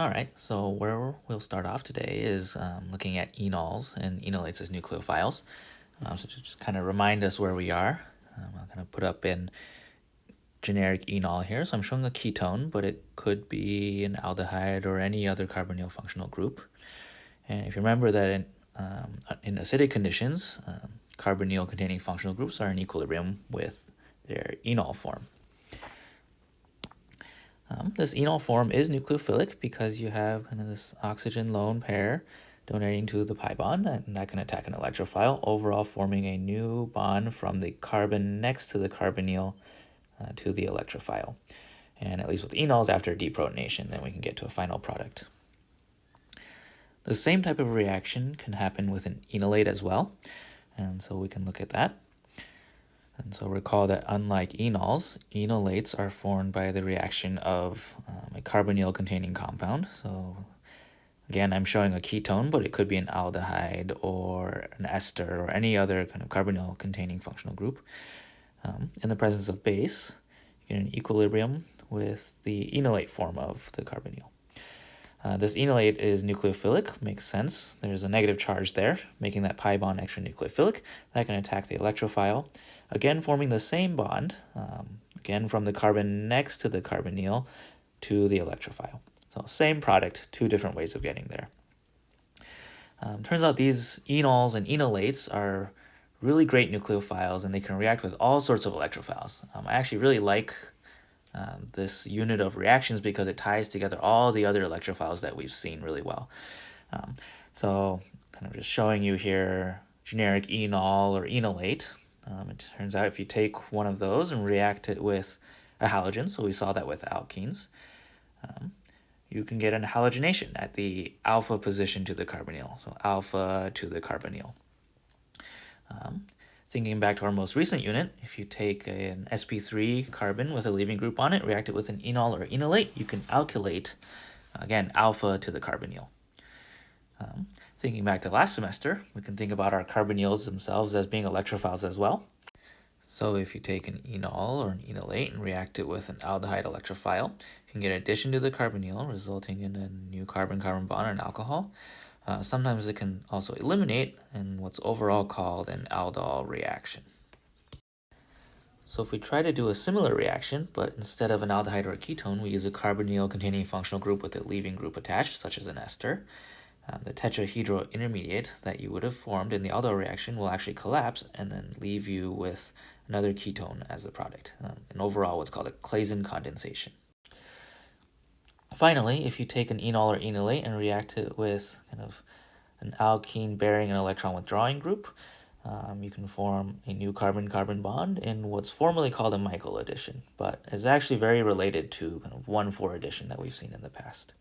All right, so where we'll start off today is looking at enols and enolates as nucleophiles. So to just kind of remind us where we are, I'll kind of put up in generic enol here. So I'm showing a ketone, but it could be an aldehyde or any other carbonyl functional group. And if you remember that in acidic conditions, carbonyl containing functional groups are in equilibrium with their enol form. This enol form is nucleophilic because you have kind of this oxygen lone pair donating to the pi bond, and that can attack an electrophile, overall forming a new bond from the carbon next to the carbonyl to the electrophile. And at least with enols, after deprotonation, then we can get to a final product. The same type of reaction can happen with an enolate as well, and so we can look at that. And so recall that unlike enols, enolates are formed by the reaction of a carbonyl containing compound. So again, I'm showing a ketone, but it could be an aldehyde or an ester or any other kind of carbonyl containing functional group. In the presence of base, you get an equilibrium with the enolate form of the carbonyl. This enolate is nucleophilic, makes sense. There's a negative charge there, making that pi bond extra nucleophilic. That can attack the electrophile, again forming the same bond, again from the carbon next to the carbonyl to the electrophile. So same product, two different ways of getting there. Turns out these enols and enolates are really great nucleophiles, and they can react with all sorts of electrophiles. I actually really like this unit of reactions because it ties together all the other electrophiles that we've seen really well. So kind of just showing you here generic enol or enolate. It turns out if you take one of those and react it with a halogen, so we saw that with alkenes, you can get an halogenation at the alpha position to the carbonyl, so alpha to the carbonyl. Thinking back to our most recent unit, if you take an sp3 carbon with a leaving group on it, react it with an enol or enolate, you can alkylate, again, alpha to the carbonyl. Thinking back to last semester, we can think about our carbonyls themselves as being electrophiles as well. So if you take an enol or an enolate and react it with an aldehyde electrophile, you can get addition to the carbonyl, resulting in a new carbon-carbon bond and alcohol. Sometimes it can also eliminate in what's overall called an aldol reaction. So if we try to do a similar reaction, but instead of an aldehyde or a ketone, we use a carbonyl containing functional group with a leaving group attached, such as an ester, the tetrahedral intermediate that you would have formed in the aldol reaction will actually collapse and then leave you with another ketone as the product, and overall what's called a Claisen condensation. Finally, if you take an enol or enolate and react it with kind of an alkene bearing an electron withdrawing group, you can form a new carbon-carbon bond in what's formerly called a Michael addition, but is actually very related to kind of 1,4 addition that we've seen in the past.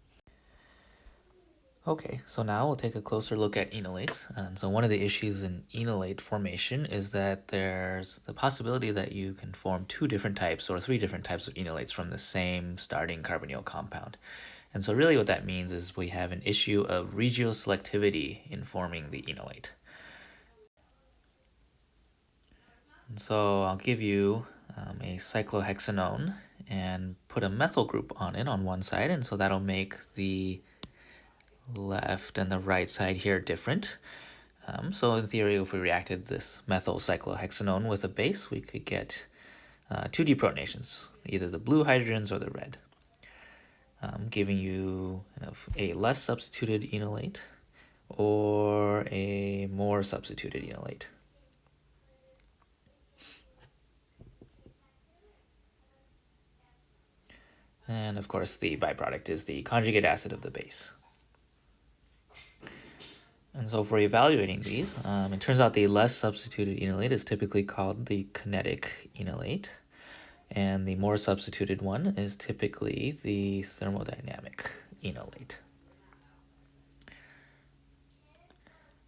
Okay, so now we'll take a closer look at enolates. And so one of the issues in enolate formation is that there's the possibility that you can form 2 different types or 3 different types of enolates from the same starting carbonyl compound. And so really what that means is we have an issue of regioselectivity in forming the enolate. And so I'll give you a cyclohexanone and put a methyl group on it on one side, and so that'll make the left and the right side here different. So in theory, if we reacted this methyl cyclohexanone with a base, we could get 2 deprotonations, either the blue hydrogens or the red, giving you kind of a less substituted enolate or a more substituted enolate. And of course, the byproduct is the conjugate acid of the base. And so for evaluating these, it turns out the less substituted enolate is typically called the kinetic enolate, and the more substituted one is typically the thermodynamic enolate.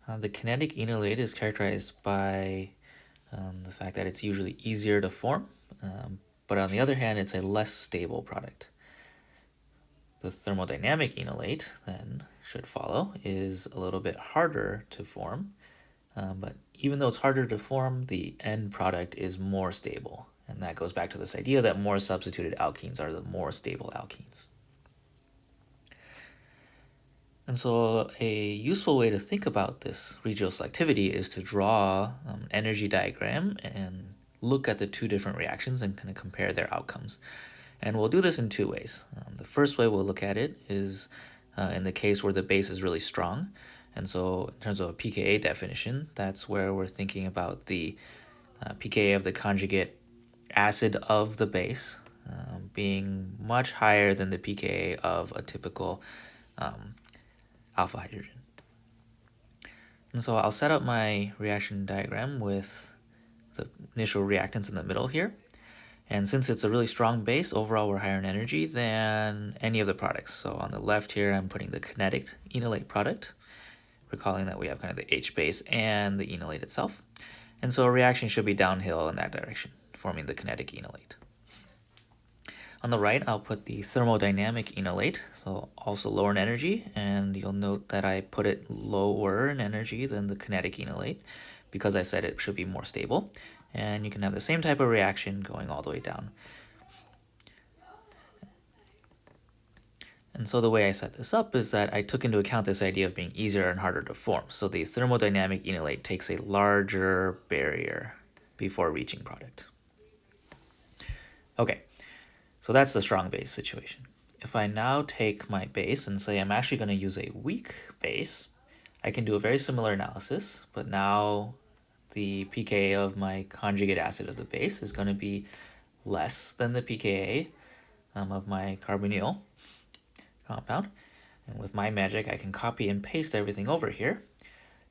The kinetic enolate is characterized by the fact that it's usually easier to form, but on the other hand, it's a less stable product. The thermodynamic enolate, then, should follow, is a little bit harder to form, but even though it's harder to form, the end product is more stable. And that goes back to this idea that more substituted alkenes are the more stable alkenes. And so a useful way to think about this regioselectivity is to draw an energy diagram and look at the two different reactions and kind of compare their outcomes. And we'll do this in two ways. The first way we'll look at it is in the case where the base is really strong. And so in terms of a pKa definition, that's where we're thinking about the pKa of the conjugate acid of the base being much higher than the pKa of a typical alpha hydrogen. And so I'll set up my reaction diagram with the initial reactants in the middle here. And since it's a really strong base, overall we're higher in energy than any of the products. So on the left here, I'm putting the kinetic enolate product, recalling that we have kind of the H base and the enolate itself. And so a reaction should be downhill in that direction, forming the kinetic enolate. On the right, I'll put the thermodynamic enolate, so also lower in energy, and you'll note that I put it lower in energy than the kinetic enolate because I said it should be more stable. And you can have the same type of reaction going all the way down. And so the way I set this up is that I took into account this idea of being easier and harder to form. So the thermodynamic enolate takes a larger barrier before reaching product. Okay, so that's the strong base situation. If I now take my base and say I'm actually going to use a weak base, I can do a very similar analysis, but now the pKa of my conjugate acid of the base is going to be less than the pKa of my carbonyl compound. And with my magic, I can copy and paste everything over here.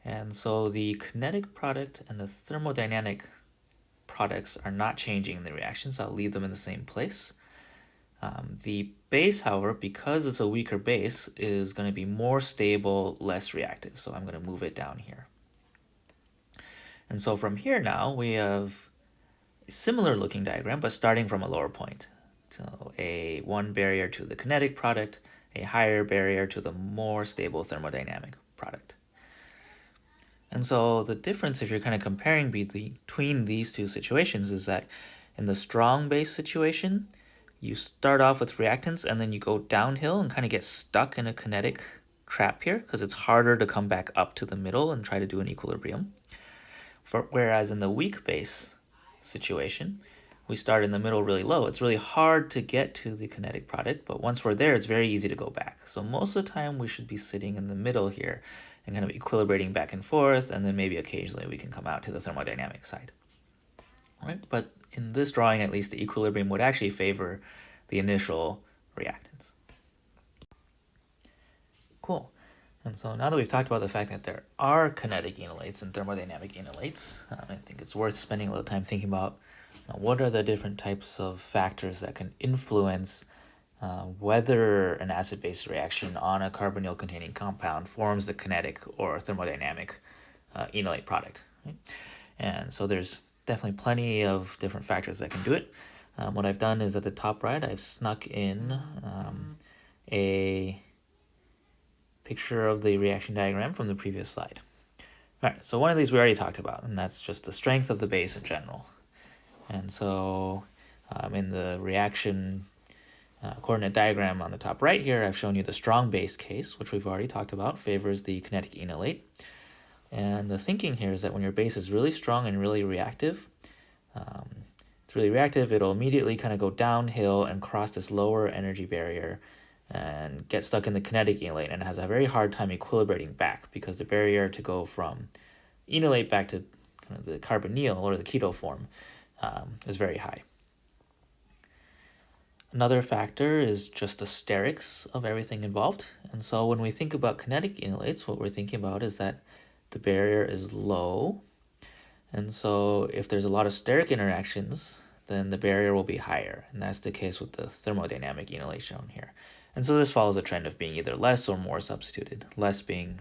And so the kinetic product and the thermodynamic products are not changing in the reaction, so I'll leave them in the same place. The base, however, because it's a weaker base, is going to be more stable, less reactive. So I'm going to move it down here. And so from here now, we have a similar looking diagram, but starting from a lower point. So a one barrier to the kinetic product, a higher barrier to the more stable thermodynamic product. And so the difference, if you're kind of comparing between these two situations, is that in the strong base situation, you start off with reactants and then you go downhill and kind of get stuck in a kinetic trap here because it's harder to come back up to the middle and try to do an equilibrium. Whereas in the weak base situation, we start in the middle really low. It's really hard to get to the kinetic product, but once we're there, it's very easy to go back. So most of the time we should be sitting in the middle here and kind of equilibrating back and forth, and then maybe occasionally we can come out to the thermodynamic side. All right? But in this drawing, at least, the equilibrium would actually favor the initial reactants. Cool. And so now that we've talked about the fact that there are kinetic enolates and thermodynamic enolates, I think it's worth spending a little time thinking about what are the different types of factors that can influence whether an acid-base reaction on a carbonyl-containing compound forms the kinetic or thermodynamic enolate product. Right? And so there's definitely plenty of different factors that can do it. What I've done is at the top right, I've snuck in a picture of the reaction diagram from the previous slide. All right, so one of these we already talked about, and that's just the strength of the base in general. And so in the reaction coordinate diagram on the top right here, I've shown you the strong base case, which we've already talked about, favors the kinetic enolate. And the thinking here is that when your base is really strong and really reactive, it'll immediately kind of go downhill and cross this lower energy barrier and get stuck in the kinetic enolate, and it has a very hard time equilibrating back because the barrier to go from enolate back to kind of the carbonyl or the keto form is very high. Another factor is just the sterics of everything involved. And so when we think about kinetic enolates, what we're thinking about is that the barrier is low. And so if there's a lot of steric interactions, then the barrier will be higher. And that's the case with the thermodynamic enolate shown here. And so this follows a trend of being either less or more substituted, less being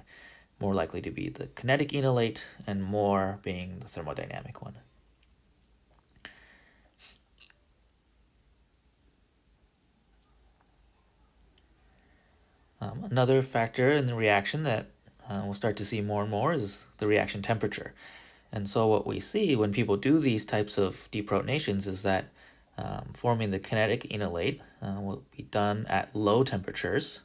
more likely to be the kinetic enolate and more being the thermodynamic one. Another factor in the reaction that we'll start to see more and more is the reaction temperature. And so what we see when people do these types of deprotonations is that forming the kinetic enolate will be done at low temperatures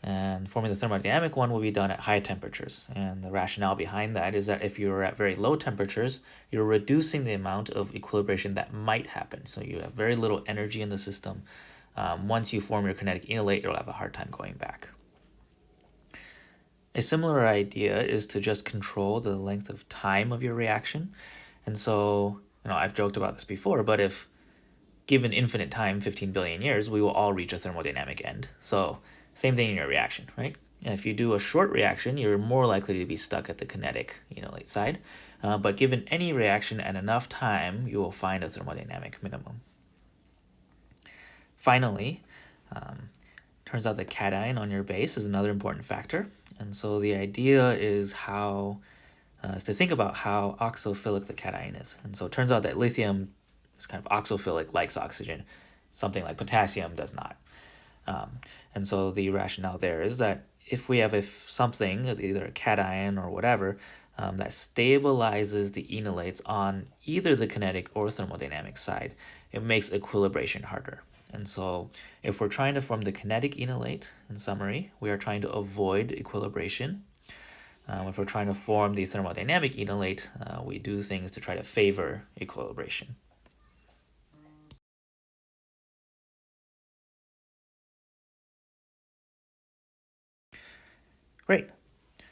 And forming the thermodynamic one will be done at high temperatures. And the rationale behind that is that if you're at very low temperatures, you're reducing the amount of equilibration that might happen. So you have very little energy in the system. Once you form your kinetic enolate, you'll have a hard time going back. A similar idea is to just control the length of time of your reaction. And so, I've joked about this before, but if given infinite time, 15 billion years, we will all reach a thermodynamic end. So same thing in your reaction, right? If you do a short reaction, you're more likely to be stuck at the kinetic enolate side. But given any reaction and enough time, you will find a thermodynamic minimum. Finally, turns out the cation on your base is another important factor. And so the idea is is to think about how oxophilic the cation is. And so it turns out that lithium is kind of oxophilic, likes oxygen. Something like potassium does not. And so the rationale there is that if we have something, either a cation or whatever, that stabilizes the enolates on either the kinetic or thermodynamic side, it makes equilibration harder. And so if we're trying to form the kinetic enolate, in summary, we are trying to avoid equilibration. If we're trying to form the thermodynamic enolate, we do things to try to favor equilibration. Great.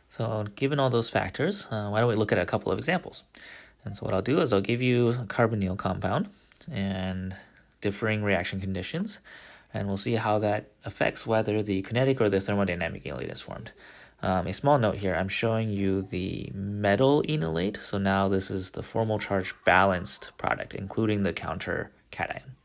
So given all those factors, why don't we look at a couple of examples? And so what I'll do is I'll give you a carbonyl compound and differing reaction conditions, and we'll see how that affects whether the kinetic or the thermodynamic enolate is formed. A small note here, I'm showing you the metal enolate, so now this is the formal charge balanced product, including the counter cation.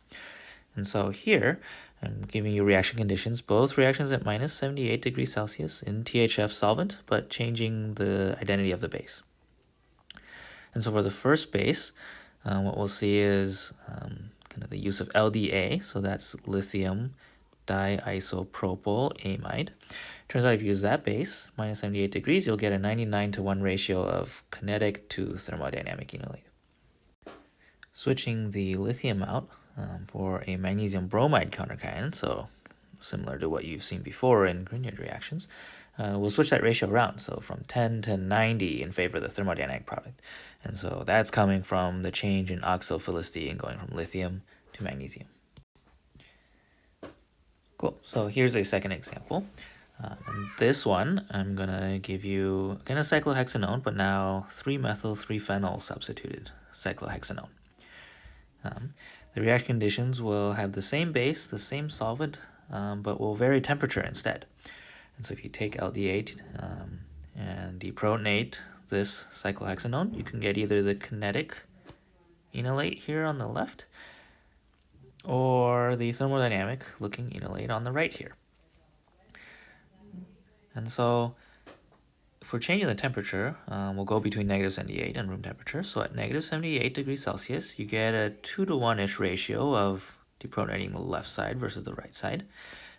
And so here, I'm giving you reaction conditions, both reactions at minus 78 degrees Celsius in THF solvent, but changing the identity of the base. And so for the first base, what we'll see is kind of the use of LDA, so that's lithium diisopropyl amide. Turns out if you use that base, minus 78 degrees, you'll get a 99:1 ratio of kinetic to thermodynamic enolate. Switching the lithium out for a magnesium bromide countercation, so similar to what you've seen before in Grignard reactions, we'll switch that ratio around, so from 10 to 90 in favor of the thermodynamic product. And so that's coming from the change in oxophilicity and going from lithium to magnesium. Cool, so here's a second example. In this one, I'm going to give you again a cyclohexanone, but now 3-methyl-3-phenyl substituted cyclohexanone. The reaction conditions will have the same base, the same solvent, but will vary temperature instead. And so if you take LD8 and deprotonate this cyclohexanone, you can get either the kinetic enolate here on the left or the thermodynamic looking enolate on the right here. And so if we're changing the temperature, we'll go between negative 78 and room temperature. So at negative 78 degrees Celsius, you get a 2-to-1-ish ratio of deprotonating the left side versus the right side.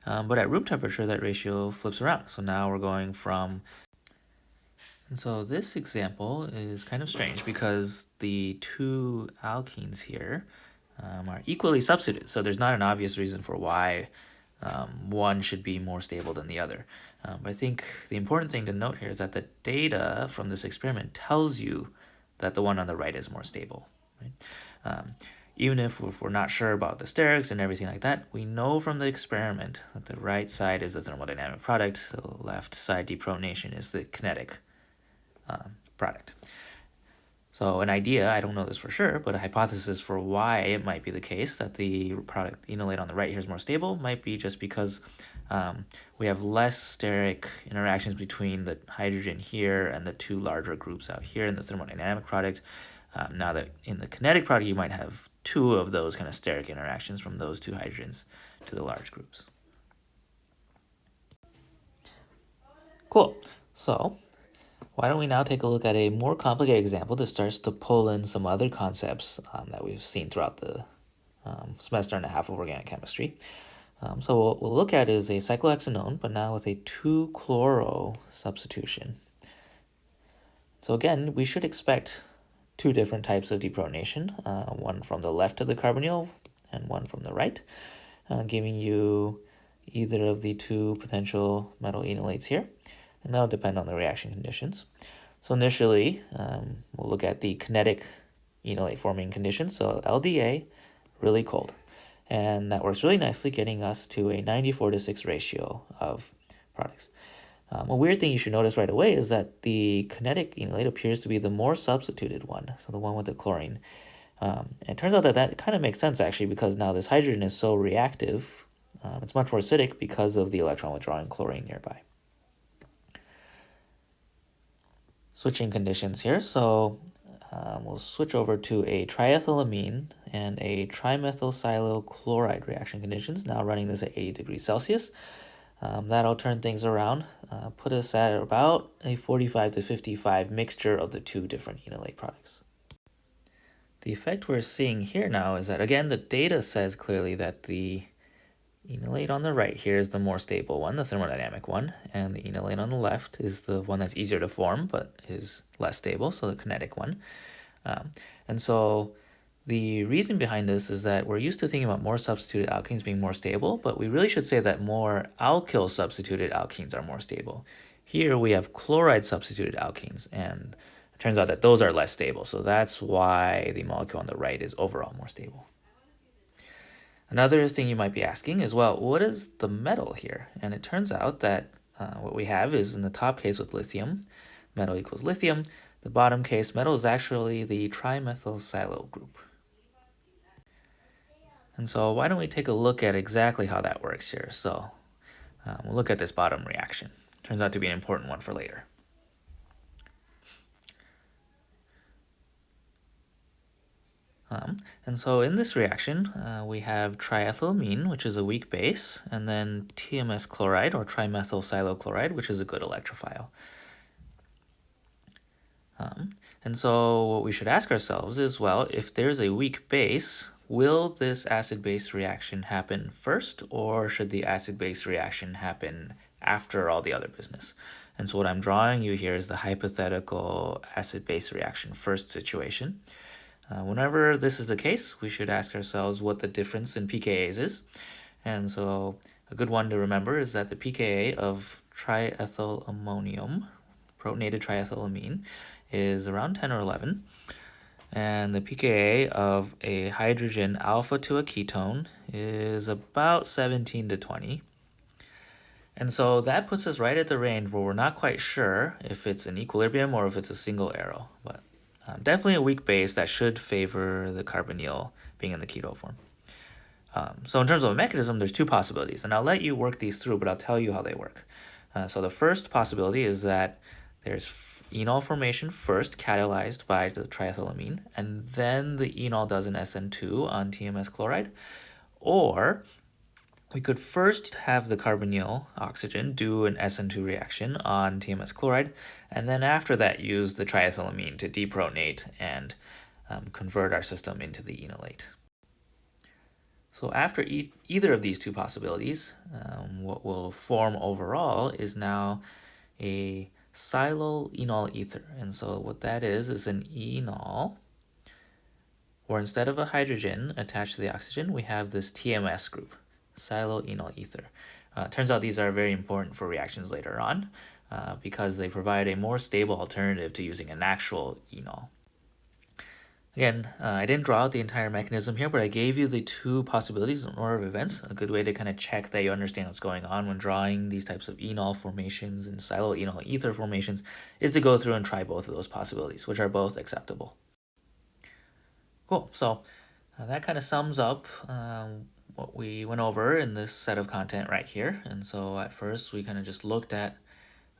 But at room temperature, that ratio flips around. So now we're going from... And so this example is kind of strange because the two alkenes here are equally substituted. So there's not an obvious reason for why one should be more stable than the other. But I think the important thing to note here is that the data from this experiment tells you that the one on the right is more stable. Right? Even if we're not sure about the sterics and everything like that, we know from the experiment that the right side is the thermodynamic product, the left side deprotonation is the kinetic product. So an idea, I don't know this for sure, but a hypothesis for why it might be the case that the product enolate on the right here is more stable might be just because we have less steric interactions between the hydrogen here and the two larger groups out here in the thermodynamic product. Now that in the kinetic product, you might have two of those kind of steric interactions from those two hydrogens to the large groups. Cool. So why don't we now take a look at a more complicated example that starts to pull in some other concepts that we've seen throughout the semester and a half of organic chemistry. So what we'll look at is a cyclohexanone, but now with a 2-chloro substitution. So again, we should expect two different types of deprotonation, one from the left of the carbonyl and one from the right, giving you either of the two potential metal enolates here, and that'll depend on the reaction conditions. So initially, we'll look at the kinetic enolate forming conditions. So LDA, really cold. And that works really nicely, getting us to a 94:6 ratio of products. A weird thing you should notice right away is that the kinetic enolate appears to be the more substituted one, so the one with the chlorine. And it turns out that that kind of makes sense actually, because now this hydrogen is so reactive, it's much more acidic because of the electron withdrawing chlorine nearby. Switching conditions here, so we'll switch over to a triethylamine and a trimethylsilyl-chloride reaction conditions, now running this at 80 degrees Celsius. That'll turn things around, put us at about a 45 to 55 mixture of the two different enolate products. The effect we're seeing here now is that, again, the data says clearly that the enolate on the right here is the more stable one, the thermodynamic one, and the enolate on the left is the one that's easier to form but is less stable, so the kinetic one. And so the reason behind this is that we're used to thinking about more substituted alkenes being more stable, but we really should say that more alkyl substituted alkenes are more stable. Here we have chloride substituted alkenes, and it turns out that those are less stable, so that's why the molecule on the right is overall more stable. Another thing you might be asking is, well, what is the metal here? And it turns out that what we have is, in the top case with lithium, metal equals lithium. The bottom case, metal is actually the trimethylsilyl group. And so why don't we take a look at exactly how that works here? So we'll look at this bottom reaction. Turns out to be an important one for later. And so in this reaction, we have triethylamine, which is a weak base, and then TMS chloride, or trimethylsilyl-chloride, which is a good electrophile. And so what we should ask ourselves is, well, if there's a weak base, will this acid-base reaction happen first, or should the acid-base reaction happen after all the other business? And so what I'm drawing you here is the hypothetical acid-base reaction first situation. Whenever this is the case, we should ask ourselves what the difference in pKa's is. And so a good one to remember is that the pKa of triethylammonium, protonated triethylamine, is around 10 or 11. And the pKa of a hydrogen alpha to a ketone is about 17 to 20. And so that puts us right at the range where we're not quite sure if it's an equilibrium or if it's a single arrow. But definitely a weak base that should favor the carbonyl being in the keto form. So in terms of a mechanism, there's two possibilities, and I'll let you work these through, but I'll tell you how they work. So the first possibility is that there's enol formation first, catalyzed by the triethylamine, and then the enol does an SN2 on TMS chloride. Or we could first have the carbonyl oxygen do an SN2 reaction on TMS chloride, and then after that use the triethylamine to deprotonate and convert our system into the enolate. So after either of these two possibilities, what will form overall is now a silyl enol ether. And so what that is an enol, where instead of a hydrogen attached to the oxygen, we have this TMS group, silyl enol ether. Turns out these are very important for reactions later on because they provide a more stable alternative to using an actual enol. Again, I didn't draw out the entire mechanism here, but I gave you the two possibilities in order of events, a good way to kind of check that you understand what's going on when drawing these types of enol formations and silyl enol ether formations, is to go through and try both of those possibilities, which are both acceptable. Cool, so that kind of sums up what we went over in this set of content right here. And so at first we kind of just looked at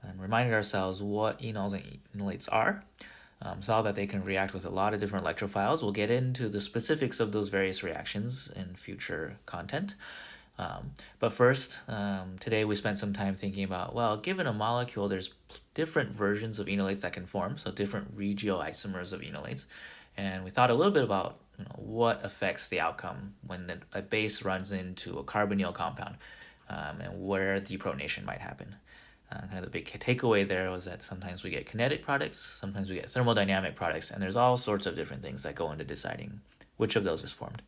and reminded ourselves what enols and enolates are. Saw that they can react with a lot of different electrophiles. We'll get into the specifics of those various reactions in future content. But first, today we spent some time thinking about, well, given a molecule, there's different versions of enolates that can form, so different regioisomers of enolates. And we thought a little bit about what affects the outcome when a base runs into a carbonyl compound and where deprotonation might happen. Kind of the big takeaway there was that sometimes we get kinetic products, sometimes we get thermodynamic products, and there's all sorts of different things that go into deciding which of those is formed.